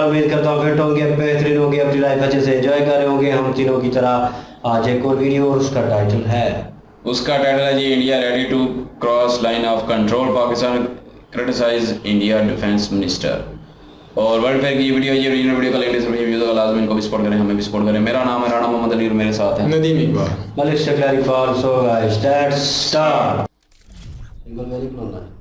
उम्मीद करता हूँ फिट होंगे, बेहतरीन होंगे, अपनी लाइफ अच्छे से एंजॉय कर रहे होंगे हम तीनों की तरह। आज एक और वीडियो और उसका टाइटल है जी India ready to cross line of control, Pakistan criticise India defence minister. और वर्ल्ड फेयर की वीडियो, ये रीजनल वीडियो का लेटेस्ट वीडियो तो लाजमी इनको भी सपोर्ट करें, हमें भी सपोर्ट करें। मेरा नाम है राणा मोहम्मद अली और मेरे साथ है नदीम इकबाल, मलिक शकलारी फॉल। So guys let's start. सिंगल वेरी बोलना है।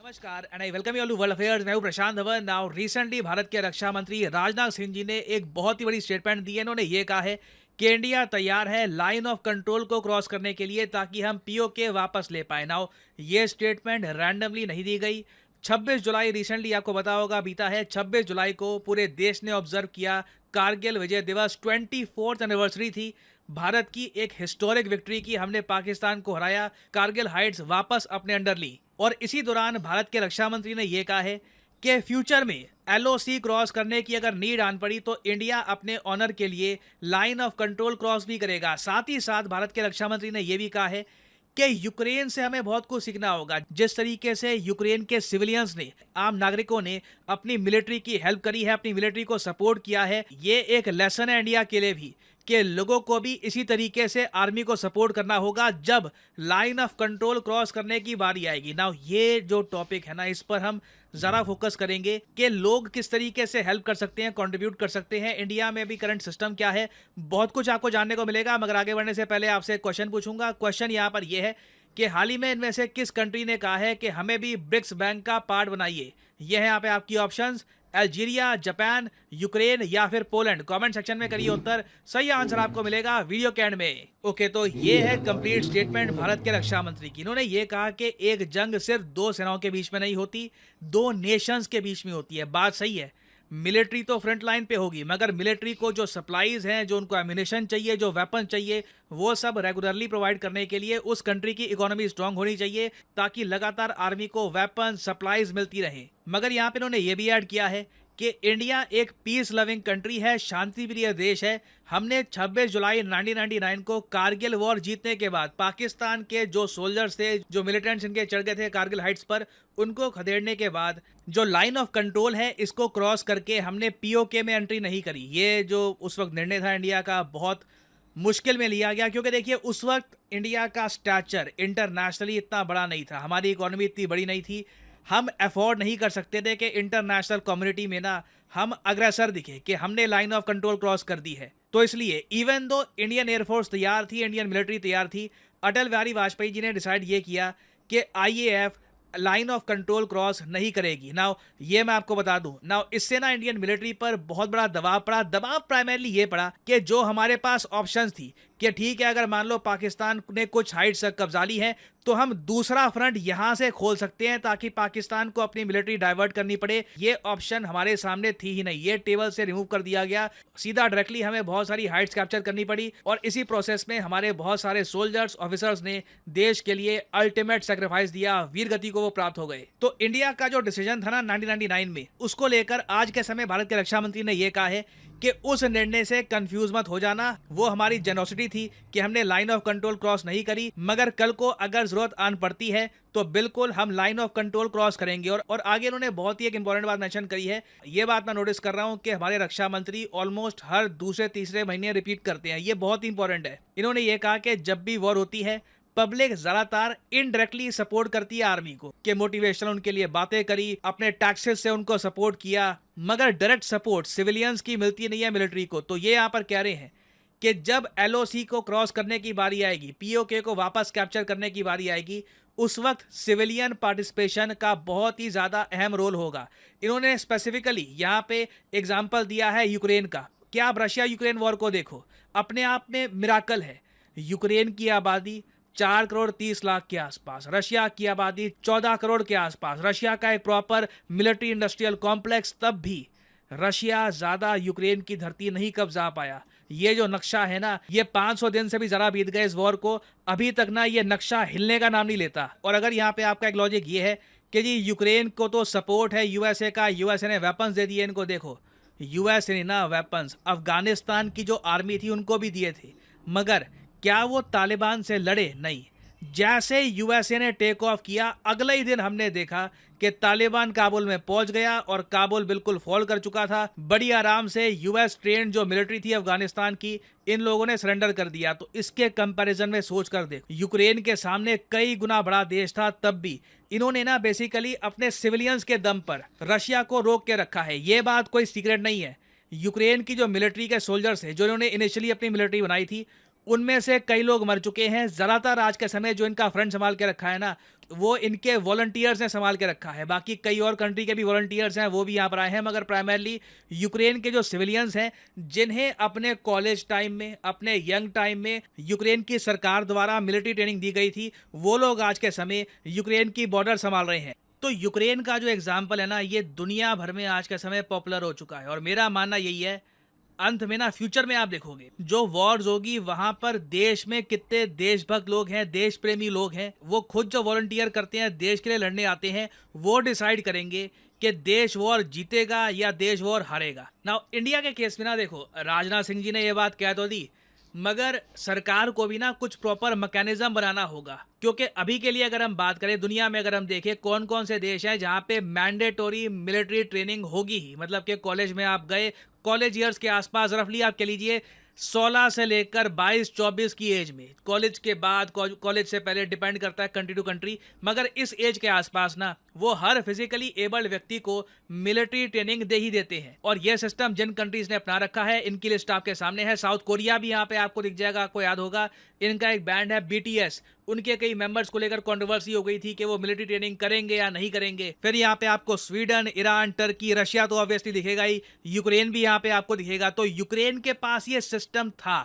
नमस्कार and I welcome you all to world affairs. मैं हूं प्रशांत धवन। नाउ रिसेंटली भारत के रक्षा मंत्री राजनाथ सिंह जी ने एक बहुत ही बड़ी स्टेटमेंट दी है। इन्होंने ये कहा है कि इंडिया तैयार है लाइन ऑफ कंट्रोल को क्रॉस करने के लिए ताकि हम पीओके वापस ले पाए। नाउ ये स्टेटमेंट रैंडमली नहीं दी गई। 26 जुलाई रिसेंटली आपको पता होगा बीता है। 26 जुलाई को पूरे देश ने ऑब्जर्व किया कारगिल विजय दिवस। 24th एनिवर्सरी थी। भारत की एक हिस्टोरिक विक्ट्री की, हमने पाकिस्तान को हराया, कारगिल हाइट्स वापस अपने अंडर ली। और इसी दौरान भारत के रक्षा मंत्री ने यह कहा है कि फ्यूचर में एलओसी क्रॉस करने की अगर नीड आन पड़ी तो इंडिया अपने ऑनर के लिए लाइन ऑफ कंट्रोल क्रॉस भी करेगा। साथ ही साथ भारत के रक्षा मंत्री ने यह भी कहा है कि यूक्रेन से हमें बहुत कुछ सीखना होगा। जिस तरीके से यूक्रेन के सिविलियंस ने, आम नागरिकों ने अपनी मिलिट्री की हेल्प करी है, अपनी मिलिट्री को सपोर्ट किया है, ये एक लेसन है इंडिया के लिए भी कि लोगों को भी इसी तरीके से आर्मी को सपोर्ट करना होगा जब लाइन ऑफ कंट्रोल क्रॉस करने की बारी आएगी। नाउ ये जो टॉपिक है ना, इस पर हम ज़रा फोकस करेंगे कि लोग किस तरीके से हेल्प कर सकते हैं, कंट्रीब्यूट कर सकते हैं। इंडिया में भी करंट सिस्टम क्या है, बहुत कुछ आपको जानने को मिलेगा। मगर आगे बढ़ने से पहले आपसे एक क्वेश्चन पूछूंगा। क्वेश्चन यहाँ पर यह है कि हाल ही में इनमें से किस कंट्री ने कहा है कि हमें भी ब्रिक्स बैंक का पार्ट बनाइए। यह है यहाँ पे आपकी ऑप्शंस, अल्जीरिया, जापान, यूक्रेन या फिर पोलैंड। कमेंट सेक्शन में करिए उत्तर, सही आंसर आपको मिलेगा वीडियो के एंड में। ओके, तो ये है कंप्लीट स्टेटमेंट भारत के रक्षा मंत्री की। इन्होंने ये कहा कि एक जंग सिर्फ दो सेनाओं के बीच में नहीं होती, दो नेशंस के बीच में होती है। बात सही है, मिलिट्री तो फ्रंट लाइन पे होगी, मगर मिलिट्री को जो सप्लाईज हैं, जो उनको एम्यूनेशन चाहिए, जो वेपन चाहिए, वो सब रेगुलरली प्रोवाइड करने के लिए उस कंट्री की इकोनॉमी स्ट्रांग होनी चाहिए ताकि लगातार आर्मी को वेपन सप्लाईज मिलती रहे। मगर यहाँ पे इन्होंने ये भी ऐड किया है कि इंडिया एक पीस लविंग कंट्री है, शांति प्रिय देश है। हमने 26 जुलाई 1999 को कारगिल वॉर जीतने के बाद पाकिस्तान के जो सोल्जर्स थे, जो मिलिटेंट्स इनके चढ़ गए थे कारगिल हाइट्स पर, उनको खदेड़ने के बाद जो लाइन ऑफ कंट्रोल है इसको क्रॉस करके हमने पीओके में एंट्री नहीं करी। ये जो उस वक्त निर्णय था इंडिया का, बहुत मुश्किल में लिया गया, क्योंकि देखिए उस वक्त इंडिया का स्टैचर इंटरनेशनली इतना बड़ा नहीं था, हमारी इकोनॉमी इतनी बड़ी नहीं थी। हम अफोर्ड नहीं कर सकते थे कि इंटरनेशनल कम्युनिटी में ना हम अग्रेसर दिखे कि हमने लाइन ऑफ कंट्रोल क्रॉस कर दी है। तो इसलिए इवन दो इंडियन एयरफोर्स तैयार थी, इंडियन मिलिट्री तैयार थी, अटल बिहारी वाजपेयी जी ने डिसाइड ये किया कि IAF line of control cross नहीं करेगी। नाउ ये मैं आपको बता दूं, नाउ इससे ना इंडियन मिलिट्री पर बहुत बड़ा दबाव पड़ा। दबाव प्राइमरली ये पड़ा कि जो हमारे पास ऑप्शंस थी कि ठीक है, अगर मान लो पाकिस्तान ने कुछ हाइट्स कब्जा ली है तो हम दूसरा फ्रंट यहां से खोल सकते हैं ताकि पाकिस्तान को अपनी मिलिट्री डाइवर्ट करनी पड़े। ये ऑप्शन हमारे सामने थी ही नहीं, ये टेबल से रिमूव कर दिया गया। सीधा डायरेक्टली हमें बहुत सारी हाइट्स कैप्चर करनी पड़ी और इसी प्रोसेस में हमारे बहुत सारे सोल्जर्स, ऑफिसर्स ने देश के लिए अल्टीमेट सेक्रीफाइस दिया, वीर गति को वो प्राप्त हो गए। तो इंडिया का जो डिसीजन था ना 1999 में, उसको लेकर आज के समय भारत के रक्षा मंत्री ने यह कहा है कि उस निर्णय से कंफ्यूज मत हो जाना। वो हमारी जेनोसिटी थी कि हमने लाइन ऑफ कंट्रोल क्रॉस नहीं करी, मगर कल को अगर जरूरत आन पड़ती है तो बिल्कुल हम लाइन ऑफ कंट्रोल क्रॉस करेंगे। और आगे उन्होंने बहुत ही एक इंपॉर्टेंट बात मेंशन करी है। ये बात मैं नोटिस कर रहा हूं कि हमारे रक्षा मंत्री ऑलमोस्ट हर दूसरे तीसरे महीने रिपीट करते हैं, ये बहुत इंपॉर्टेंट है। इन्होंने ये कहा कि जब भी वॉर होती है पब्लिक ज्यादातर इनडायरेक्टली सपोर्ट करती है आर्मी को, कि मोटिवेशन उनके लिए बातें करी, अपने टैक्सेस से उनको सपोर्ट किया, मगर डायरेक्ट सपोर्ट सिविलियंस की मिलती नहीं है मिलिट्री को। तो ये यहाँ पर कह रहे हैं कि जब एलओसी को क्रॉस करने की बारी आएगी, पीओके को वापस कैप्चर करने की बारी आएगी, उस वक्त सिविलियन पार्टिसिपेशन का बहुत ही ज्यादा अहम रोल होगा। इन्होंने स्पेसिफिकली यहाँ पे एग्जाम्पल दिया है यूक्रेन का, कि आप रशिया यूक्रेन वॉर को देखो, अपने आप में मिराकल है। यूक्रेन की आबादी 4 करोड़ 30 लाख के आसपास, रशिया की आबादी 14 करोड़ के आसपास, रशिया का एक प्रॉपर मिलिट्री इंडस्ट्रियल कॉम्प्लेक्स, तब भी रशिया ज्यादा यूक्रेन की धरती नहीं कब्जा पाया। ये जो नक्शा है ना, ये 500 दिन से भी जरा बीत गए इस वॉर को, अभी तक ना ये नक्शा हिलने का नाम नहीं लेता। और अगर यहाँ पे आपका एक लॉजिक ये है कि जी यूक्रेन को तो सपोर्ट है यूएसए का, यूएसए ने वेपन्स दे दिए इनको, देखो यूएसए ने ना वेपन्स अफगानिस्तान की जो आर्मी थी उनको भी दिए थे, मगर क्या वो तालिबान से लड़े? नहीं। जैसे यूएसए ने टेक ऑफ किया, अगले ही दिन हमने देखा कि तालिबान काबुल में पहुंच गया और काबुल बिल्कुल फॉल कर चुका था। बड़ी आराम से यूएस ट्रेन जो मिलिट्री थी अफगानिस्तान की, इन लोगों ने सरेंडर कर दिया। तो इसके कंपैरिजन में सोच कर देखो, यूक्रेन के सामने कई गुना बड़ा देश था, तब भी इन्होंने ना बेसिकली अपने सिविलियंस के दम पर रशिया को रोक के रखा है। ये बात कोई सीक्रेट नहीं है। यूक्रेन की जो मिलिट्री के सोल्जर्स हैं, जो इन्होंने इनिशियली अपनी मिलिट्री बनाई थी, उनमें से कई लोग मर चुके हैं। ज़्यादातर आज के समय जो इनका फ्रंट संभाल के रखा है ना, वो इनके वॉलंटियर्स ने संभाल के रखा है। बाकी कई और कंट्री के भी वॉलंटियर्स हैं, वो भी यहाँ पर आए हैं, मगर प्राइमरली यूक्रेन के जो सिविलियंस हैं, जिन्हें अपने कॉलेज टाइम में, अपने यंग टाइम में यूक्रेन की सरकार द्वारा मिलिट्री ट्रेनिंग दी गई थी, वो लोग आज के समय यूक्रेन की बॉर्डर संभाल रहे हैं। तो यूक्रेन का जो एग्जाम्पल है ना, ये दुनिया भर में आज के समय पॉपुलर हो चुका है। और मेरा मानना यही है, अंत में ना फ्यूचर में आप देखोगे जो वॉर्स होगी, वहां पर देश में कितने देशभक्त लोग हैं, देश प्रेमी लोग हैं, वो खुद जो वॉलंटियर करते हैं, देश के लिए लड़ने आते हैं, वो डिसाइड करेंगे कि देश वॉर जीतेगा या देश वॉर हारेगा। ना इंडिया के केस में ना देखो, राजनाथ सिंह जी ने ये बात कह तो दी, मगर सरकार को भी ना कुछ प्रॉपर मैकेनिज्म बनाना होगा। क्योंकि अभी के लिए अगर हम बात करें, दुनिया में अगर हम देखें कौन कौन से देश हैं जहां पे मैंडेटोरी मिलिट्री ट्रेनिंग होगी ही, मतलब कि कॉलेज में आप गए, कॉलेज ईयर्स के आसपास रफली आप कह लीजिए 16 से लेकर 22-24 की एज में, कॉलेज के बाद, कॉलेज से पहले, डिपेंड करता है कंट्री टू कंट्री, मगर इस एज के आसपास ना वो हर फिजिकली एबल्ड व्यक्ति को मिलिट्री ट्रेनिंग दे ही देते हैं। और यह सिस्टम जिन कंट्रीज ने अपना रखा है, इनकी लिस्ट आपके सामने है। साउथ कोरिया भी यहाँ पे आपको दिख जाएगा, आपको याद होगा, इनका एक बैंड है BTS, उनके कई मेंबर्स को लेकर कंट्रोवर्सी हो गई थी कि वो मिलिट्री ट्रेनिंग करेंगे या नहीं करेंगे। फिर यहाँ पे आपको स्वीडन, ईरान, टर्की, रशिया तो ऑब्वियसली दिखेगा ही, यूक्रेन भी यहाँ पे आपको दिखेगा। तो यूक्रेन के पास ये सिस्टम था,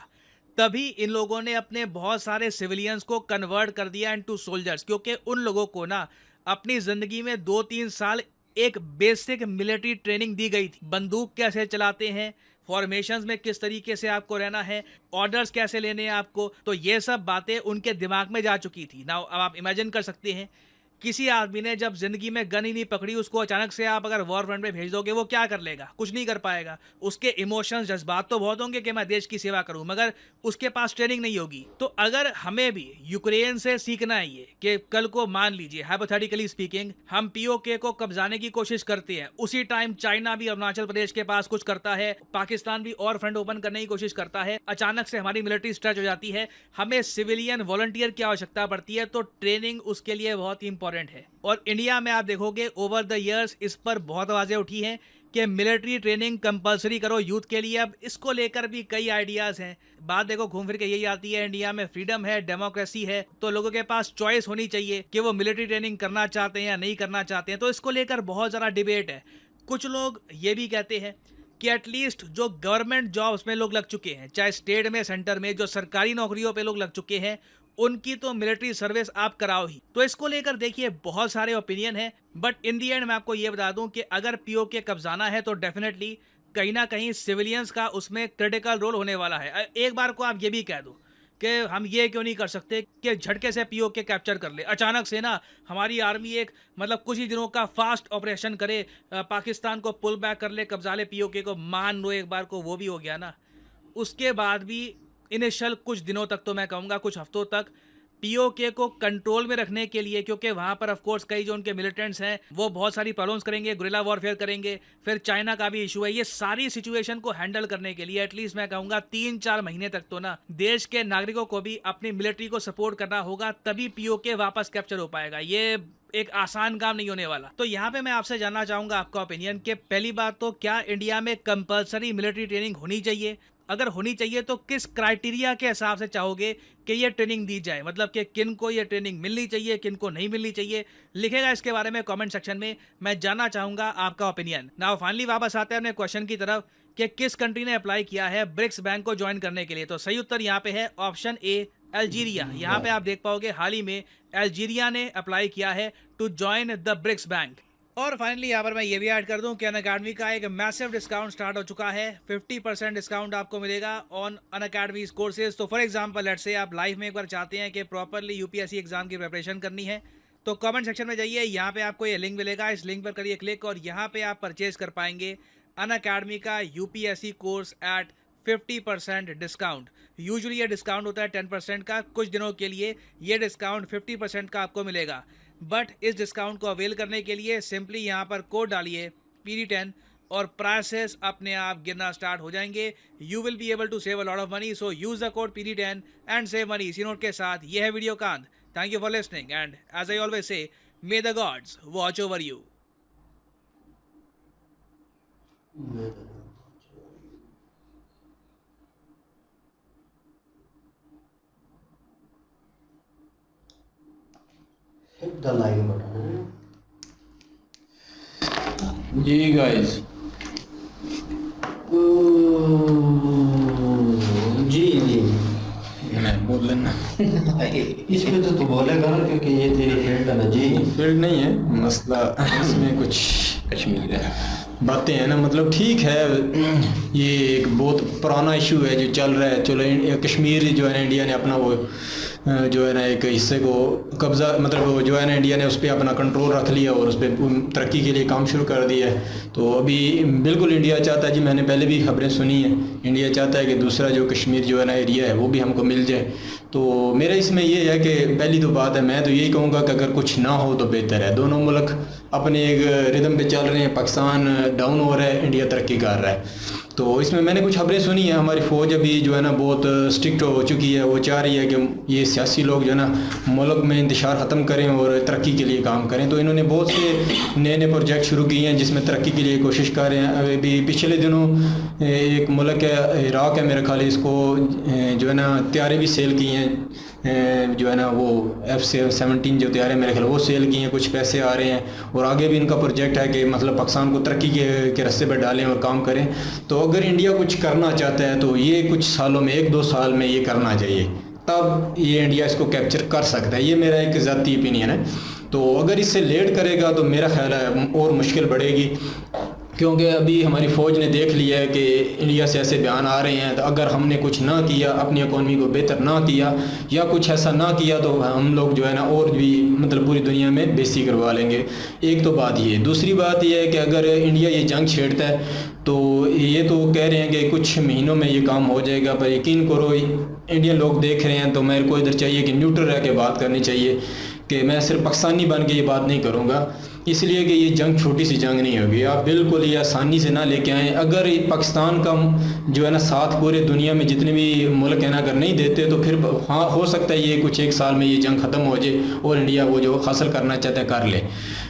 तभी इन लोगों ने अपने बहुत सारे सिविलियंस को कन्वर्ट कर दिया इनटू सोल्जर्स। क्योंकि उन लोगों को ना अपनी जिंदगी में 2-3 साल एक बेसिक मिलिट्री ट्रेनिंग दी गई थी। बंदूक कैसे चलाते हैं, फॉर्मेशंस में किस तरीके से आपको रहना है, ऑर्डर्स कैसे लेने हैं आपको, तो ये सब बातें उनके दिमाग में जा चुकी थी ना। अब आप इमेजिन कर सकते हैं, किसी आदमी ने जब जिंदगी में गन ही नहीं पकड़ी, उसको अचानक से आप अगर वॉर फ्रंट पे भेज दोगे, वो क्या कर लेगा? कुछ नहीं कर पाएगा। उसके इमोशंस, जज्बात तो बहुत होंगे कि मैं देश की सेवा करूं, मगर उसके पास ट्रेनिंग नहीं होगी। तो अगर हमें भी यूक्रेन से सीखना है ये कि कल को मान लीजिए हाइपोथेटिकली स्पीकिंग, हम POK को कब्जाने की कोशिश करते हैं, उसी टाइम चाइना भी अरुणाचल प्रदेश के पास कुछ करता है, पाकिस्तान भी और फ्रंट ओपन करने की कोशिश करता है, अचानक से हमारी मिलिट्री स्ट्रेच हो जाती है, हमें सिविलियन वॉलंटियर की आवश्यकता पड़ती है, तो ट्रेनिंग उसके लिए बहुत ही इंपॉर्टेंट है। और इंडिया में आप देखोगे ओवर द इयर्स इस पर बहुत आवाजें उठी हैं कि मिलिट्री ट्रेनिंग कंपलसरी करो यूथ के लिए। अब इसको लेकर भी कई आइडियाज हैं। बात देखो घूम फिर के यही आती है, इंडिया में फ्रीडम है, डेमोक्रेसी है, तो लोगों के पास चॉइस होनी चाहिए कि वो मिलिट्री ट्रेनिंग करना चाहते हैं या नहीं करना चाहते हैं। तो इसको लेकर बहुत ज़्यादा डिबेट है। कुछ लोग ये भी कहते हैं कि एटलीस्ट जो गवर्नमेंट जॉब्स में लोग लग चुके हैं, चाहे स्टेट में, सेंटर में, जो सरकारी नौकरियों पे लोग लग चुके हैं, उनकी तो मिलिट्री सर्विस आप कराओ ही। तो इसको लेकर देखिए बहुत सारे ओपिनियन है, बट इन दी एंड मैं आपको ये बता दूं कि अगर POK कब्जाना है तो डेफिनेटली कहीं ना कहीं सिविलियंस का उसमें क्रिटिकल रोल होने वाला है। एक बार को आप ये भी कह दो कि हम ये क्यों नहीं कर सकते कि झटके से POK कैप्चर कर ले, अचानक से ना हमारी आर्मी एक मतलब कुछ ही दिनों का फास्ट ऑपरेशन करे, पाकिस्तान को पुल बैक कर ले, कब्जा ले POK को, मान लो एक बार को वो भी हो गया ना, उसके बाद भी इनिशियल कुछ दिनों तक, तो मैं कहूँगा कुछ हफ्तों तक, POK को कंट्रोल में रखने के लिए, क्योंकि वहाँ पर ऑफ कोर्स कई जो उनके मिलिटेंट्स हैं वो बहुत सारी प्रॉब्लम्स करेंगे, गुरिल्ला वॉरफेयर करेंगे, फिर चाइना का भी इशू है, ये सारी सिचुएशन को हैंडल करने के लिए एटलीस्ट मैं कहूँगा 3-4 महीने तक तो ना देश के नागरिकों को भी अपनी मिलिट्री को सपोर्ट करना होगा, तभी POK वापस कैप्चर हो पाएगा। ये एक आसान काम नहीं होने वाला। तो यहाँ पे मैं आपसे जानना चाहूँगा आपका ओपिनियन कि पहली बात तो क्या इंडिया में कंपलसरी मिलिट्री ट्रेनिंग होनी चाहिए? अगर होनी चाहिए तो किस क्राइटेरिया के हिसाब से चाहोगे कि ये ट्रेनिंग दी जाए, मतलब कि किन को ये ट्रेनिंग मिलनी चाहिए, किन को नहीं मिलनी चाहिए? लिखेगा इसके बारे में कमेंट सेक्शन में, मैं जानना चाहूँगा आपका ओपिनियन। नाउ फाइनली वापस आते हैं अपने क्वेश्चन की तरफ कि किस कंट्री ने अप्लाई किया है ब्रिक्स बैंक को ज्वाइन करने के लिए। तो सही उत्तर यहाँ पे है ऑप्शन ए, अल्जीरिया। यहाँ पे आप देख पाओगे हाल ही में अल्जीरिया ने अप्लाई किया है to join the BRICS bank. और फाइनली यहाँ पर मैं ये भी ऐड कर दूं कि अनअकैडमी का एक मैसिव डिस्काउंट स्टार्ट हो चुका है। 50% डिस्काउंट आपको मिलेगा ऑन अनअकैडमीज कोर्सेज। तो फॉर एग्जांपल लेट्स से आप लाइफ में एक बार चाहते हैं कि प्रॉपरली UPSC एग्जाम की प्रिपरेशन करनी है, तो कमेंट सेक्शन में जाइए, यहाँ पे आपको ये लिंक मिलेगा, इस लिंक पर करिए क्लिक और यहाँ पे आप परचेज कर पाएंगे अनअकैडमी का UPSC course eight 50% discount. Usually ये डिस्काउंट होता है 10% का, कुछ दिनों के लिए ये डिस्काउंट 50% का आपको मिलेगा। बट इस डिस्काउंट को अवेल करने के लिए सिंपली यहाँ पर कोड डालिए PD10 और प्राइसेस अपने आप गिरना स्टार्ट हो जाएंगे। You will be able to save a lot of money, so use the code PD10 and save money. इसी नोट के साथ ये है वीडियो का अंत। Thank you for listening and as I always say, may the gods watch over you. Hit the like button. जी guys, जी जी मैं बोल लेना। इसमें तो तू बोलेगा ना, क्योंकि ये तेरी फील्ड है ना। जी फील्ड नहीं है मसला, इसमें कुछ कश्मीर है, बातें हैं ना, मतलब ठीक है। ये एक बहुत पुराना इशू है जो चल रहा है। चलो कश्मीर जो है ना, इंडिया ने अपना वो जो है ना एक हिस्से को कब्ज़ा, मतलब वो जो है ना इंडिया ने उस पर अपना कंट्रोल रख लिया और उस पर तरक्की के लिए काम शुरू कर दिया है। तो अभी बिल्कुल इंडिया चाहता है जी, मैंने पहले भी खबरें सुनी हैं, इंडिया चाहता है कि दूसरा जो कश्मीर जो है ना एरिया है वो भी हमको मिल जाए। तो मेरा इसमें ये है कि पहली तो बात है, मैं तो यही कहूँगा कि अगर कुछ ना हो तो बेहतर है। दोनों मुल्क अपने एक रिदम पे चल रहे हैं, पाकिस्तान डाउन हो रहा है, इंडिया तरक्की कर रहा है। तो इसमें मैंने कुछ खबरें सुनी हैं, हमारी फ़ौज अभी जो है ना बहुत स्ट्रिक्ट हो चुकी है। वो चाह रही है कि ये सियासी लोग जो है ना मुल्क में इंतशार ख़त्म करें और तरक्की के लिए काम करें। तो इन्होंने बहुत से नए नए प्रोजेक्ट शुरू किए हैं जिसमें तरक्की के लिए कोशिश कर रहे हैं। अभी पिछले दिनों एक मुल्क है, इराक़ है मेरे ख्याल, इसको जो है ना तैयारे भी सेल किए हैं, जो है ना वो F-17 जो तैयार है मेरे ख्याल वो सेल किए हैं, कुछ पैसे आ रहे हैं। और आगे भी इनका प्रोजेक्ट है कि मतलब पाकिस्तान को तरक्की के रास्ते पर डालें और काम करें। तो अगर इंडिया कुछ करना चाहता है तो ये कुछ सालों में, 1-2 साल में ये करना चाहिए, तब ये इंडिया इसको कैप्चर कर सकता है। ये मेरा एक ज़ाती ओपिनियन है। तो अगर इससे लेट करेगा तो मेरा ख्याल है और मुश्किल बढ़ेगी, क्योंकि अभी हमारी फ़ौज ने देख लिया है कि इंडिया से ऐसे बयान आ रहे हैं। तो अगर हमने कुछ ना किया, अपनी इकॉनमी को बेहतर ना किया या कुछ ऐसा ना किया तो हम लोग जो है ना और भी मतलब पूरी दुनिया में बेइज्जती करवा लेंगे। एक तो बात ये, दूसरी बात ये है कि अगर इंडिया ये जंग छेड़ता है तो ये तो कह रहे हैं कि कुछ महीनों में ये काम हो जाएगा, पर यकीन करो इंडियन लोग देख रहे हैं। तो मेरे को इधर चाहिए कि न्यूट्रल रह के बात करनी चाहिए, कि मैं सिर्फ पाकिस्तानी बन के ये बात नहीं करूँगा, इसलिए कि ये जंग छोटी सी जंग नहीं होगी। आप बिल्कुल ये आसानी से ना लेके आएँ। अगर पाकिस्तान का जो है ना साथ पूरे दुनिया में जितने भी मुल्क है ना अगर नहीं देते तो फिर हाँ हो सकता है ये कुछ 1 साल में ये जंग ख़त्म हो जाए और इंडिया वो जो हासिल करना चाहता है कर ले।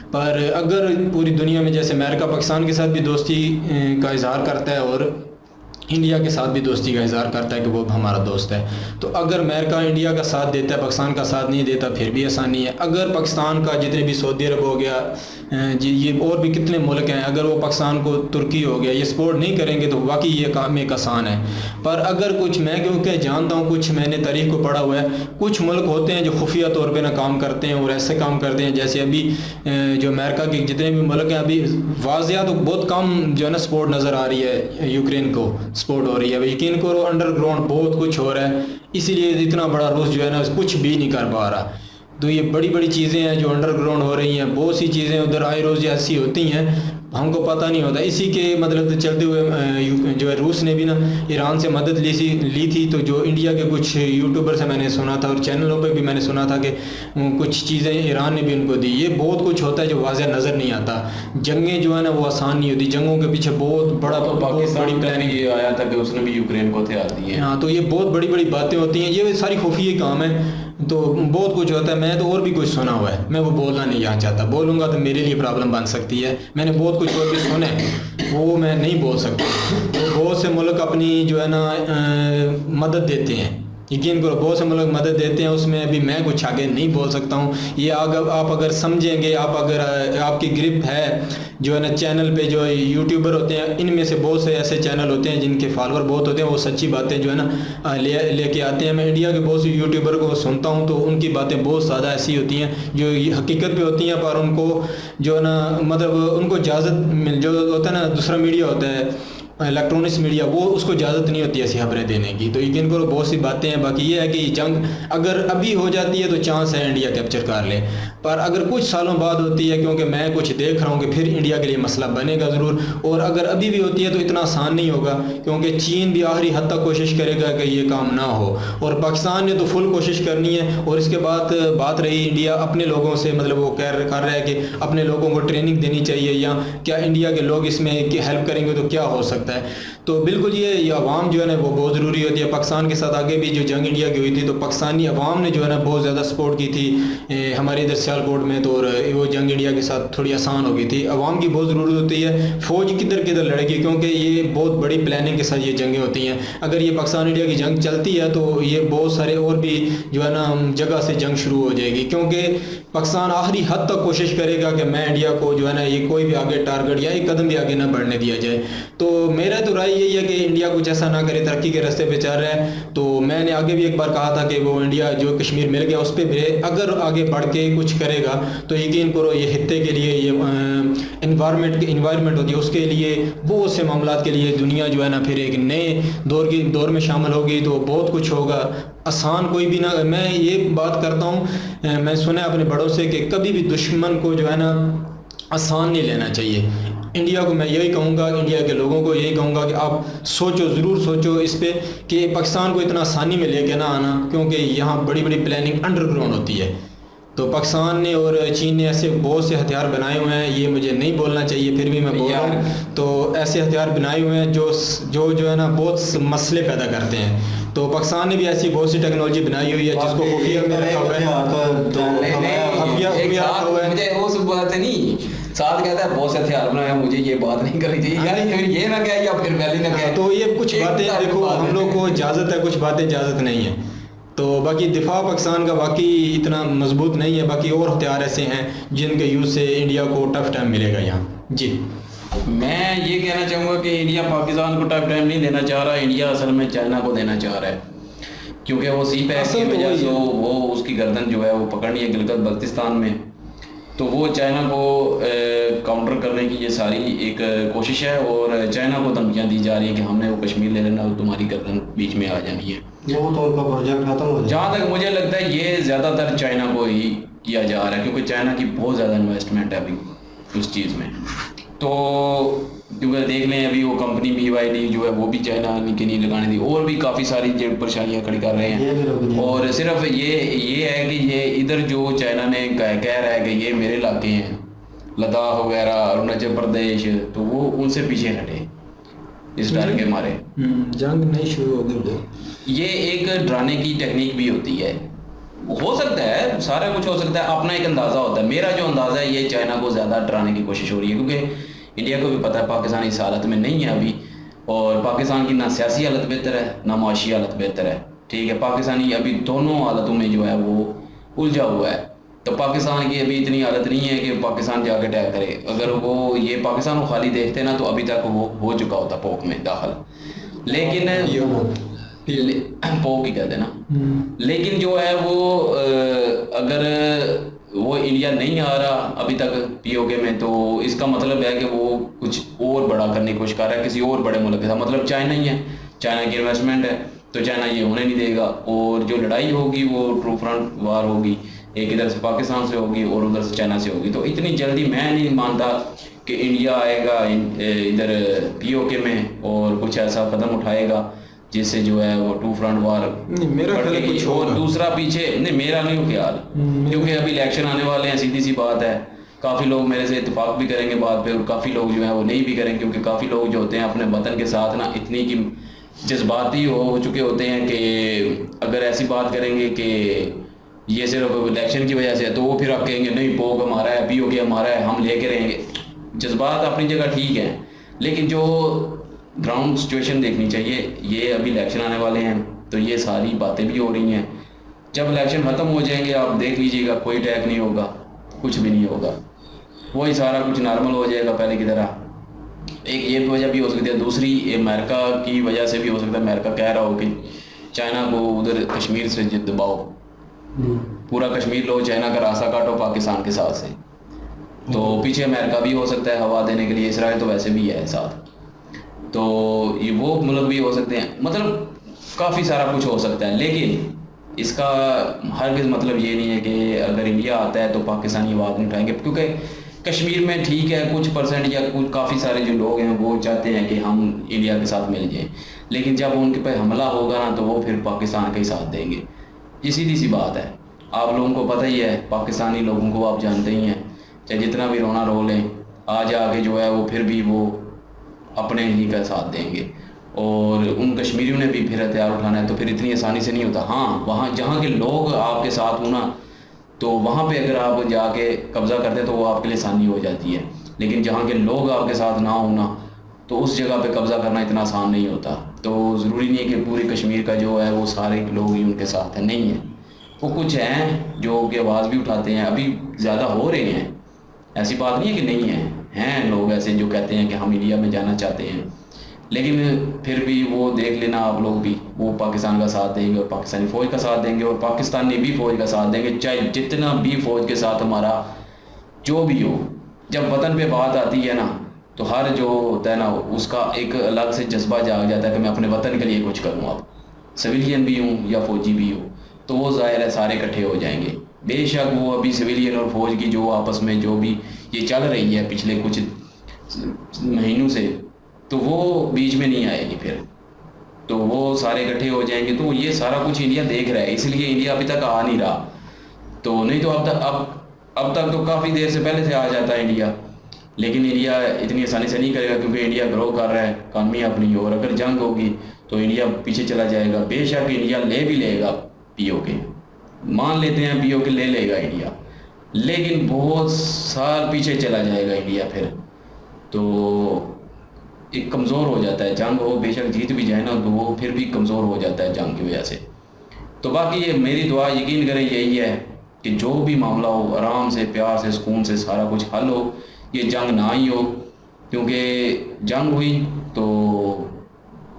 पर अगर पूरी दुनिया में जैसे अमेरिका पाकिस्तान के साथ भी दोस्ती का इजहार करता है और इंडिया के साथ भी दोस्ती का इजहार करता है कि वो हमारा दोस्त है, तो अगर अमेरिका इंडिया का साथ देता है, पाकिस्तान का साथ नहीं देता, फिर भी आसानी है। अगर पाकिस्तान का जितने भी सऊदी अरब हो गया जी, ये और भी कितने मुल्क हैं, अगर वो पाकिस्तान को, तुर्की हो गया, ये सपोर्ट नहीं करेंगे तो वाकई ये काम एक आसान है। पर अगर कुछ, मैं क्योंकि जानता हूँ, कुछ मैंने तारीख को पढ़ा हुआ है, कुछ मुल्क होते हैं जो खुफिया तौर पर ना काम करते हैं और ऐसे काम करते हैं जैसे अभी जो अमेरिका के जितने भी मुल्क हैं, अभी वाज़िया तो बहुत कम जो है ना सपोर्ट नज़र आ रही है, यूक्रेन को सपोर्ट हो रही है। यकीन करो अंडरग्राउंड बहुत कुछ हो रहा है, इसीलिए इतना बड़ा रूस जो है ना कुछ भी नहीं कर पा रहा। तो ये बड़ी बड़ी चीज़ें हैं जो अंडरग्राउंड हो रही हैं, बहुत सी चीज़ें उधर आए रोज़ ऐसी होती हैं हमको पता नहीं होता। इसी के मतलब चलते हुए जो है रूस ने भी ना ईरान से मदद ली थी। तो जो इंडिया के कुछ यूट्यूबर से मैंने सुना था और चैनलों पे भी मैंने सुना था कि कुछ चीज़ें ईरान ने भी उनको दी। ये बहुत कुछ होता है जो वाज़ह नज़र नहीं आता। जंगें जो है ना वो आसान नहीं होती, जंगों के पीछे बहुत बड़ा तो पाकिस्तान बड़ी प्लानिंग ये आया था कि उसने भी यूक्रेन को हथियार दिए। हाँ, तो ये बहुत बड़ी बड़ी बातें होती हैं, ये सारी खुफिया काम है। तो बहुत कुछ होता है। मैं तो और भी कुछ सुना हुआ है, मैं वो बोलना नहीं यहाँ चाहता, बोलूँगा तो मेरे लिए प्रॉब्लम बन सकती है। मैंने बहुत कुछ और भी सुने, वो मैं नहीं बोल सकता। तो बहुत से मुल्क अपनी जो है ना मदद देते हैं, यकीन करो बहुत से मुल्क मदद देते हैं, उसमें अभी मैं कुछ आगे नहीं बोल सकता हूँ। ये आप अगर समझेंगे, आप अगर आपकी ग्रिप है जो है ना चैनल पे जो यूट्यूबर होते हैं, इनमें से बहुत से ऐसे चैनल होते हैं जिनके फॉलोअर बहुत होते हैं, वो सच्ची बातें जो है ना लेके आते हैं। मैं इंडिया के बहुत से यूट्यूबर को सुनता हूँ तो उनकी बातें बहुत ज़्यादा ऐसी होती हैं जो हकीकत पे होती हैं, पर उनको जो है ना मतलब उनको इजाज़त जो होता है ना, दूसरा मीडिया होता है इलेक्ट्रॉनिक्स मीडिया वो उसको इजाज़त नहीं होती ऐसी खबरें देने की। तो यकीन करो बहुत सी बातें हैं। बाकी ये है कि जंग अगर अभी हो जाती है तो चांस है इंडिया कैप्चर कर ले, पर अगर कुछ सालों बाद होती है, क्योंकि मैं कुछ देख रहा हूँ कि फिर इंडिया के लिए मसला बनेगा ज़रूर। और अगर अभी भी होती है तो इतना आसान नहीं होगा, क्योंकि चीन भी आखिरी हद तक कोशिश करेगा कि ये काम ना हो, और पाकिस्तान ने तो फुल कोशिश करनी है। और इसके बाद बात रही इंडिया अपने लोगों से, मतलब वो कर रहा है कि अपने लोगों को ट्रेनिंग देनी चाहिए, या क्या इंडिया के लोग इसमें हेल्प करेंगे तो क्या हो सकता है। तो बिल्कुल ये अवाम जो है ना वो बहुत ज़रूरी होती है। पाकिस्तान के साथ आगे भी जो जंग इंडिया की हुई थी तो पाकिस्तानी अवाम ने जो है ना बहुत ज़्यादा सपोर्ट की थी हमारे इधर सियालकोट में, तो और वो जंग इंडिया के साथ थोड़ी आसान हो गई थी। अवाम की बहुत ज़रूरत होती है। फ़ौज किधर किधर लड़ेगी, क्योंकि ये बहुत बड़ी प्लानिंग के साथ ये जंगें होती हैं। अगर ये पाकिस्तान इंडिया की जंग चलती है तो ये बहुत सारे और भी जो है ना जगह से जंग शुरू हो जाएगी, क्योंकि पाकिस्तान आखिरी हद तक कोशिश करेगा कि मैं इंडिया को जो है ना ये कोई भी आगे टारगेट या एक कदम भी आगे ना बढ़ने दिया जाए। तो मेरा तो राय यही है कि इंडिया कुछ ऐसा ना करे, तरक्की के रास्ते पे चल रहा है। तो मैंने आगे भी एक बार कहा था कि वो इंडिया जो कश्मीर मिल गया उस पर भी अगर आगे बढ़ के कुछ करेगा तो यकीन करो ये हित्ते के लिए, ये इन्वायरमेंट होती है उसके लिए, बहुत से मामलात के लिए दुनिया जो है ना फिर एक नए दौर में शामिल होगी। तो बहुत कुछ होगा, आसान कोई भी ना। मैं ये बात करता हूँ, मैं सुना है अपने बड़ों से कि कभी भी दुश्मन को जो है ना आसान नहीं लेना चाहिए। इंडिया को मैं यही कहूँगा, इंडिया के लोगों को यही कहूँगा कि आप सोचो, ज़रूर सोचो इस पे कि पाकिस्तान को इतना आसानी में लेके ना आना, क्योंकि यहाँ बड़ी बड़ी प्लानिंग अंडरग्राउंड होती है। तो पाकिस्तान ने और चीन ने ऐसे बहुत से हथियार बनाए हुए हैं, ये मुझे नहीं बोलना चाहिए फिर भी मैं बोल रहा हूँ। तो ऐसे हथियार बनाए हुए हैं जो है ना बहुत मसले पैदा करते हैं। तो पाकिस्तान ने भी ऐसी बहुत सी टेक्नोलॉजी बनाई हुई है जिसको खुफिया में रखा हुआ है। मुझे उस बात से नहीं, साथ कहता है बहुत से हथियार बनाए, मुझे ये बात नहीं करनी चाहिए, यानी फिर ये ना कहे या फिर पहले ना कहे। तो ये कुछ बातें देखो हम लोग को इजाज़त है, कुछ बातें इजाज़त नहीं है। तो बाकी दिफा पाकिस्तान का वाकई इतना मजबूत नहीं है। बाकी और हथियार ऐसे हैं जिनके यूज़ से इंडिया को टफ टाइम मिलेगा यहाँ। जी मैं ये कहना चाहूँगा कि इंडिया पाकिस्तान को टफ टाइम नहीं देना चाह रहा, इंडिया असल में चाइना को देना चाह रहा है, क्योंकि वो सी पैक की वजह से वो उसकी गर्दन जो है वो पकड़नी है गिलगित बल्तिस्तान में। तो वो चाइना को काउंटर करने की ये सारी एक कोशिश है, और चाइना को धमकियाँ दी जा रही है कि हमने वो कश्मीर ले लेना और तुम्हारी गर्दन बीच में आ जानी है। वो तो उनका प्रोजेक्ट खत्म हो जाए। जहाँ तक मुझे लगता है ये ज़्यादातर चाइना को ही किया जा रहा है, क्योंकि चाइना की बहुत ज़्यादा इन्वेस्टमेंट है अभी उस चीज़ में। तो क्योंकि देख लें अभी वो कंपनी BYD जो है वो भी चाइना के नहीं लगाने दी, और भी काफ़ी सारी परेशानियाँ खड़ी कर रहे हैं। और सिर्फ ये है कि ये इधर जो चाइना ने कह रहा है कि ये मेरे इलाके हैं, लद्दाख वगैरह, अरुणाचल प्रदेश, तो वो उनसे पीछे हटे इस डर के मारे। जंग नहीं शुरू होगी। ये एक डराने की टेक्निक भी होती है, हो सकता है सारा कुछ हो सकता है, अपना एक अंदाज़ा होता है। मेरा जो अंदाज़ा है ये चाइना को ज़्यादा डराने की कोशिश हो रही है, क्योंकि इंडिया को भी पता है पाकिस्तान इस हालत में नहीं है अभी, और पाकिस्तान की ना सियासी हालत बेहतर है ना माशी हालत बेहतर है। ठीक है, पाकिस्तानी अभी दोनों हालतों में जो है वो उलझा हुआ है। तो पाकिस्तान की अभी इतनी हालत नहीं है कि पाकिस्तान जाके अटैक करे। अगर वो ये पाकिस्तान को खाली देखते ना तो अभी तक वो हो चुका होता पोक में दाखिल, लेकिन पोक ही कहते ना। लेकिन जो है वो अगर वो इंडिया नहीं आ रहा अभी तक POK में, तो इसका मतलब है कि वो कुछ और बड़ा करने की कोशिश कर रहा है किसी और बड़े मुल्क के साथ। मतलब चाइना ही है, चाइना की इन्वेस्टमेंट है, तो चाइना ये होने नहीं देगा। और जो लड़ाई होगी वो ट्रू फ्रंट वार होगी, एक इधर से पाकिस्तान से होगी और उधर से चाइना से होगी। तो इतनी जल्दी मैं नहीं मानता कि इंडिया आएगा इधर POK में और कुछ ऐसा कदम उठाएगा जिससे जो है वो टू फ्रंट वार मेरा ख्याल कुछ और दूसरा पीछे नहीं, मेरा नहीं ख्याल, क्योंकि अभी इलेक्शन आने वाले हैं, सीधी सी बात है। काफ़ी लोग मेरे से इत्तेफाक भी करेंगे बात पे, और काफ़ी लोग जो है वो नहीं भी करेंगे, क्योंकि काफ़ी लोग जो होते हैं अपने वतन के साथ ना इतनी की जज्बाती हो चुके होते हैं कि अगर ऐसी बात करेंगे कि ये सिर्फ इलेक्शन की वजह से है, तो वो फिर आप कहेंगे नहीं पोक हमारा है, POK हमारा है, हम लेके रहेंगे। जज्बात अपनी जगह ठीक है, लेकिन जो ग्राउंड सिचुएशन देखनी चाहिए। ये अभी इलेक्शन आने वाले हैं तो ये सारी बातें भी हो रही हैं। जब इलेक्शन ख़त्म हो जाएंगे आप देख लीजिएगा, कोई अटैक नहीं होगा, कुछ भी नहीं होगा, वही सारा कुछ नॉर्मल हो जाएगा पहले की तरह। एक ये वजह भी हो सकती है, दूसरी अमेरिका की वजह से भी हो सकता है। अमेरिका कह रहा हो कि चाइना को उधर कश्मीर से दबाओ, पूरा कश्मीर लो, चाइना का रास्ता काटो पाकिस्तान के साथ से। तो पीछे अमेरिका भी हो सकता है हवा देने के लिए, इसराइल तो वैसे भी है साथ। तो ये वो मुल्क भी हो सकते हैं, मतलब काफ़ी सारा कुछ हो सकता है। लेकिन इसका हरगिज़ मतलब ये नहीं है कि अगर इंडिया आता है तो पाकिस्तानी आवाज़ नहीं उठाएंगे, क्योंकि कश्मीर में ठीक है कुछ परसेंट या कुछ काफ़ी सारे जो लोग हैं वो चाहते हैं कि हम इंडिया के साथ मिल जाएं, लेकिन जब उनके पे हमला होगा ना तो वो फिर पाकिस्तान का ही साथ देंगे। ये सीधी सी बात है, आप लोगों को पता ही है, पाकिस्तानी लोगों को आप जानते ही हैं, चाहे जितना भी रोना रो लें आज आके जो है वो फिर भी वो अपने ही का साथ देंगे। और उन कश्मीरियों ने भी फिर हथियार उठाना है तो फिर इतनी आसानी से नहीं होता। हाँ, वहाँ जहाँ के लोग आपके साथ हो ना तो वहाँ पे अगर आप जाके कब्ज़ा करते तो वो आपके लिए आसानी हो जाती है, लेकिन जहाँ के लोग आपके साथ ना हो ना तो उस जगह पे कब्ज़ा करना इतना आसान नहीं होता। तो ज़रूरी नहीं है कि पूरे कश्मीर का जो है वो सारे लोग ही उनके साथ है, नहीं है। वो कुछ हैं जो कि आवाज़ भी उठाते हैं, अभी ज़्यादा हो रहे हैं, ऐसी बात नहीं है कि नहीं हैं लोग ऐसे जो कहते हैं कि हम इंडिया में जाना चाहते हैं, लेकिन फिर भी वो देख लेना आप लोग भी, वो पाकिस्तान का साथ देंगे और पाकिस्तानी फ़ौज का साथ देंगे और पाकिस्तानी भी फ़ौज का साथ देंगे, चाहे जितना भी फ़ौज के साथ हमारा जो भी हो। जब वतन पे बात आती है ना तो हर जो होता है ना उसका एक अलग से जज्बा जाग जाता है कि मैं अपने वतन के लिए कुछ करूँ। अब सिविलियन भी हूँ या फ़ौजी भी हूँ तो वो ज़ाहिर है सारे इकट्ठे हो जाएंगे। बेशक वो अभी सिविलियन और फ़ौज की जो आपस में जो भी ये चल रही है पिछले कुछ महीनों से, तो वो बीच में नहीं आएगी फिर, तो वो सारे इकट्ठे हो जाएंगे। तो ये सारा कुछ इंडिया देख रहा है, इसलिए इंडिया अभी तक आ नहीं रहा। तो नहीं तो अब तक तो काफ़ी देर से पहले से आ जाता है इंडिया, लेकिन इंडिया इतनी आसानी से नहीं करेगा क्योंकि इंडिया ग्रो कर रहा है इकॉनमी अपनी, और अगर जंग होगी तो इंडिया पीछे चला जाएगा। बेशक इंडिया ले भी लेगा पीओके, मान लेते हैं पीओके ले लेगा इंडिया, लेकिन बहुत साल पीछे चला जाएगा इंडिया फिर, तो एक कमज़ोर हो जाता है। जंग हो बेशक जीत भी जाए ना तो वो फिर भी कमज़ोर हो जाता है जंग की वजह से। तो बाकी ये मेरी दुआ यकीन करें यही है कि जो भी मामला हो आराम से प्यार से सुकून से सारा कुछ हल हो, ये जंग ना ही हो, क्योंकि जंग हुई तो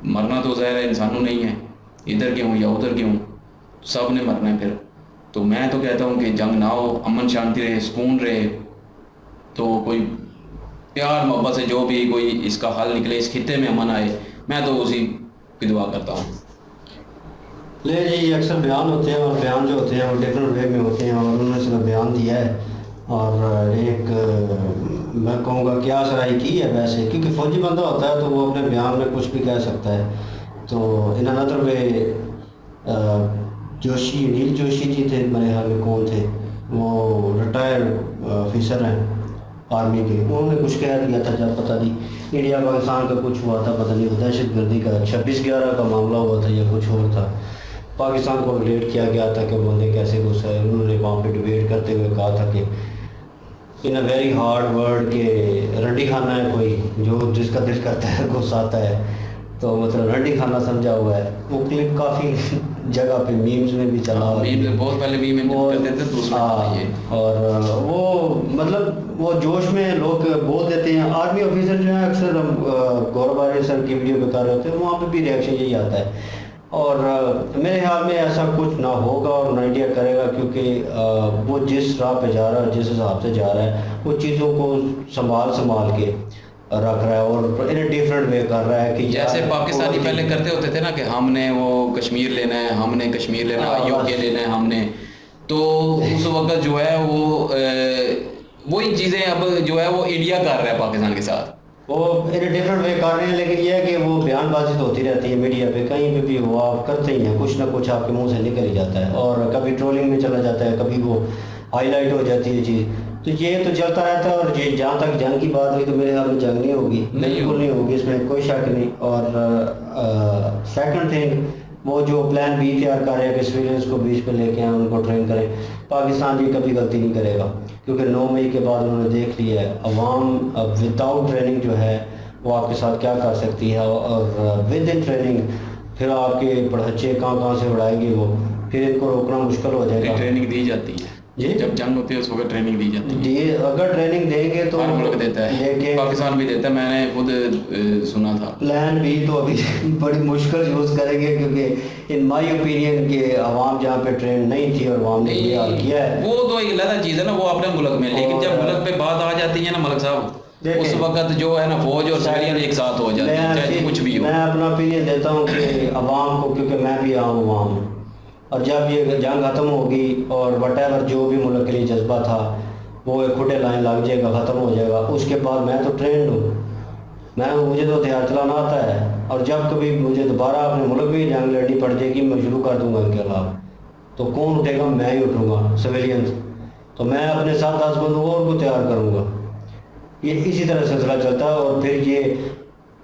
मरना तो ज़ाहिर है इंसानों नहीं है, इधर के हूँ या उधर के हूँ सब ने मरना है फिर। तो मैं तो कहता हूँ कि जंग ना हो, अमन शांति रहे, सुकून रहे, तो कोई प्यार मोहब्बत से जो भी कोई इसका हल निकले, इस खित्ते में अमन आए, मैं तो उसी की दुआ करता हूँ। ले जी, अक्सर बयान होते हैं और बयान जो होते हैं वो डिफरेंट वे में होते हैं, और उन्होंने सिर्फ बयान दिया है और एक मैं कहूँगा क्या सराही की है वैसे, क्योंकि फौजी बंदा होता है तो वो अपने बयान में कुछ भी कह सकता है। तो इन अनदर वे जोशी, नील जोशी जी थे मेरे ख्याल में, कौन थे वो, रिटायर्ड ऑफिसर हैं आर्मी के, उन्होंने कुछ कह दिया था जब पता नहीं इंडिया पाकिस्तान का कुछ हुआ था, पता नहीं दहशत गर्दी का 26/11 का मामला हुआ था या कुछ और था, पाकिस्तान को रिलेट किया गया था कि बंदे कैसे गुस्सा है। उन्होंने वहाँ पे डिबेट करते हुए कहा था कि इन अ वेरी हार्ड वर्ड के रंडी खाना है कोई जो जिसका दिल करता है गुस्सा आता है, तो मतलब रंडी खाना समझा हुआ है। वो क्लिप काफ़ी जगह पे मीम्स में भी चला, बहुत पहले भी में करते थे दूसरा ये, और वो मतलब वो जोश में लोग बोल देते हैं। आर्मी ऑफिसर जो है अक्सर गौरव आर्य सर की वीडियो पे कर रहे होते हैं, वहाँ पे भी रिएक्शन यही आता है। और मेरे ख्याल में ऐसा कुछ ना होगा और ना इंडिया करेगा, क्योंकि वो जिस राह पे जा रहा है, जिस हिसाब से जा रहा है, वो चीज़ों को संभाल के रख रहा है और इन डिफरेंट वे कर रहा है कि जैसे पाकिस्तानी पहले करते होते थे ना कि हमने वो कश्मीर लेना है, हमने कश्मीर लेना है, यूके लेना है हमने, तो उस वक्त जो है वो वही चीज़ें अब जो है वो इंडिया कर रहा है पाकिस्तान के साथ, वो इन डिफरेंट वे कर रहे हैं। लेकिन यह है कि वो बयानबाजी तो होती रहती है मीडिया पे, कहीं पे भी वो आप करते ही हैं, कुछ ना कुछ आपके मुंह से निकल ही जाता है, और कभी ट्रोलिंग में चला जाता है, कभी वो हाईलाइट हो जाती है चीज़, तो ये तो चलता रहता है। और ये जहाँ तक जंग की बात हुई तो मेरे ख्याल में जंग नहीं होगी, बिल्कुल नहीं होगी, इसमें कोई शक नहीं। और सेकंड थिंग, वो जो प्लान बी तैयार कर रहे हैं कि सिविलियंस को बीच पे लेके आए, उनको ट्रेन करें, पाकिस्तान भी कभी गलती नहीं करेगा, क्योंकि 9 मई के बाद उन्होंने देख लिया है अवाम विदाउट ट्रेनिंग जो है वो आपके साथ क्या कर सकती है, और विद इन ट्रेनिंग फिर आपके पढ़ाचे कहाँ से उड़ाएंगे वो, फिर इनको रोकना मुश्किल हो जाएगा। ट्रेनिंग दी जाती है जी, जब जंग होती है उस वक्त ट्रेनिंग दी जाती है। अगर ट्रेनिंग देंगे तो हर मुल्क देता है, पाकिस्तान भी देता है, मैंने खुद सुना था। प्लान बी तो अभी बड़ी मुश्किल यूज़ करेंगे, क्योंकि इन माय ओपिनियन के अवाम जहाँ पे ट्रेन नहीं थी और अवाम ने ये हाल किया है, वो तो एक अलग चीज़ है ना, वो अपने मुल्क में, लेकिन जब मुल्क पे बात आ जाती है ना मलिक साहब, देखिए, उस वक्त जो है ना फौज और सिविलियन एक साथ हो जाते हैं, चाहे कुछ भी हो। मैं अपना ओपिनियन देता हूँ कि अवाम को, क्योंकि मैं भी आम अवाम हूँ, और जब ये जंग ख़त्म होगी और वटेवर जो भी मुल्क के लिए जज्बा था वो एक खुटे लाइन लग जाएगा, ख़त्म हो जाएगा, उसके बाद मैं तो ट्रेंड हूँ, मुझे तो हथियार चलाना आता है, और जब कभी मुझे दोबारा अपने मुल्क में जंग लड़नी पड़ जाएगी मैं शुरू कर दूंगा इनके खिलाफ, तो कौन उठेगा? मैं ही उठूँगा, सिविलियन। तो मैं अपने साथ 10 बंदों और को तैयार करूँगा। ये इसी तरह सिलसिला चलता है, और फिर ये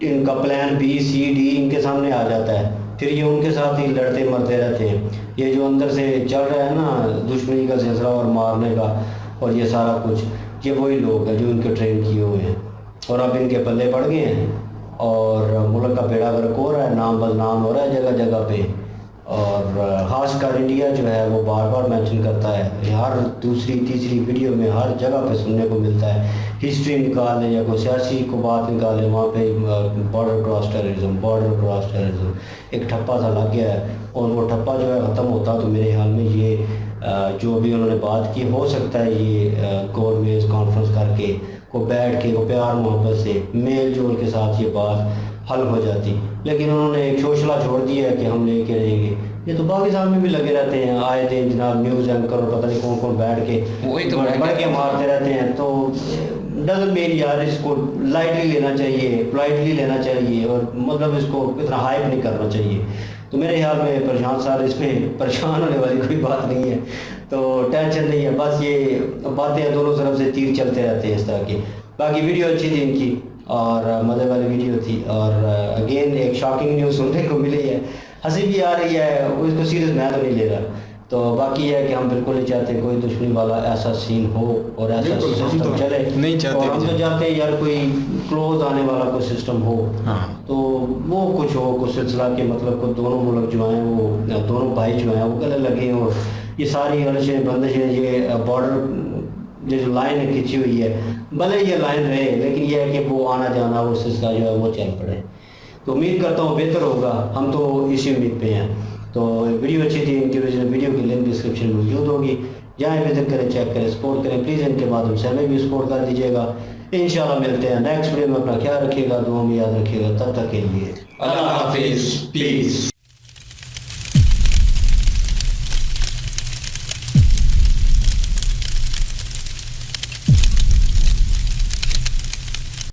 इनका प्लान B, C, D इनके सामने आ जाता है, फिर ये उनके साथ ही लड़ते मरते रहते हैं। ये जो अंदर से चल रहा है ना दुश्मनी का सिलसिला और मारने का और ये सारा कुछ, ये वही लोग हैं जो इनके ट्रेन किए हुए हैं, और अब इनके पल्ले पड़ गए हैं और मुल्क का बेड़ा गर्क हो रहा है, नाम बदनाम हो रहा है जगह जगह पे। और ख़ासकर इंडिया जो है वो बार बार मेंशन करता है, हर दूसरी तीसरी वीडियो में हर जगह पे सुनने को मिलता है, हिस्ट्री निकालें या कोई सियासी को बात निकालें, वहाँ पे बॉर्डर क्रॉस टेररिज्म एक ठप्पा सा लग गया है, और वो ठप्पा जो है ख़त्म होता तो मेरे ख्याल में ये जो भी उन्होंने बात की, हो सकता है ये गोल मेज कॉन्फ्रेंस करके को बैठ के को प्यार मोहब्बत से मेल जोल के साथ ये बात हल हो जाती, लेकिन उन्होंने एक शोशला छोड़ दिया है कि हम लेके रहेंगे। ये तो पाकिस्तान में भी लगे रहते हैं, आए दिन जनाब न्यूज़ एंकर और पता नहीं कौन कौन बैठ के वही तो बढ़ के मारते रहते हैं। तो डजन मेरी यार, इसको लाइटली लेना चाहिए, पोलाइटली लेना चाहिए, और मतलब इसको इतना हाइप नहीं करना चाहिए। तो मेरे ख्याल में प्रशांत सर इसमें परेशान होने वाली कोई बात नहीं है, तो टेंशन नहीं है, बस ये बातें दोनों तरफ से तीर चलते रहते हैं इस तरह की। बाकी वीडियो अच्छी थी इनकी और मज़े वाली वीडियो थी, और अगेन एक शॉकिंग न्यूज़ सुनने को मिली है, हंसी भी आ रही है, उसको सीरियस मैं तो नहीं ले रहा। तो बाकी है कि हम बिल्कुल नहीं चाहते कोई दुश्मनी वाला ऐसा सीन हो और ऐसा बिल्कुल, हम सिस्टम तो चले, नहीं चाहते और हम कि तो चाहते हैं यार कोई क्लोज आने वाला कोई सिस्टम हो, हाँ। तो वो कुछ हो, कुछ सिलसिला के मतलब को दोनों मुल्क जो हैं वो दोनों भाई जो हैं वो गले लगे, और ये सारी गलशें बंदिशें, ये बॉर्डर ये जो लाइन है खिंची हुई है, भले ये लाइन रहे, लेकिन ये है कि वो आना जाना वो सिलसिला जो है वो चल पड़े। तो उम्मीद करता हूँ बेहतर होगा, हम तो इसी उम्मीद पे हैं। तो वीडियो अच्छी थी इनकी, वीडियो की लिंक डिस्क्रिप्शन में मौजूद होगी, जाएँ विजिट करें, चेक करें, सपोर्ट करें, प्लीज़ इनके माध्यम से हमें भी सपोर्ट कर दीजिएगा। इंशाल्लाह मिलते हैं नेक्स्ट वीडियो में, अपना ख्याल रखिएगा, दुआ में याद रखिएगा, तब तक के लिए अल्लाह हाफिज़, पीस।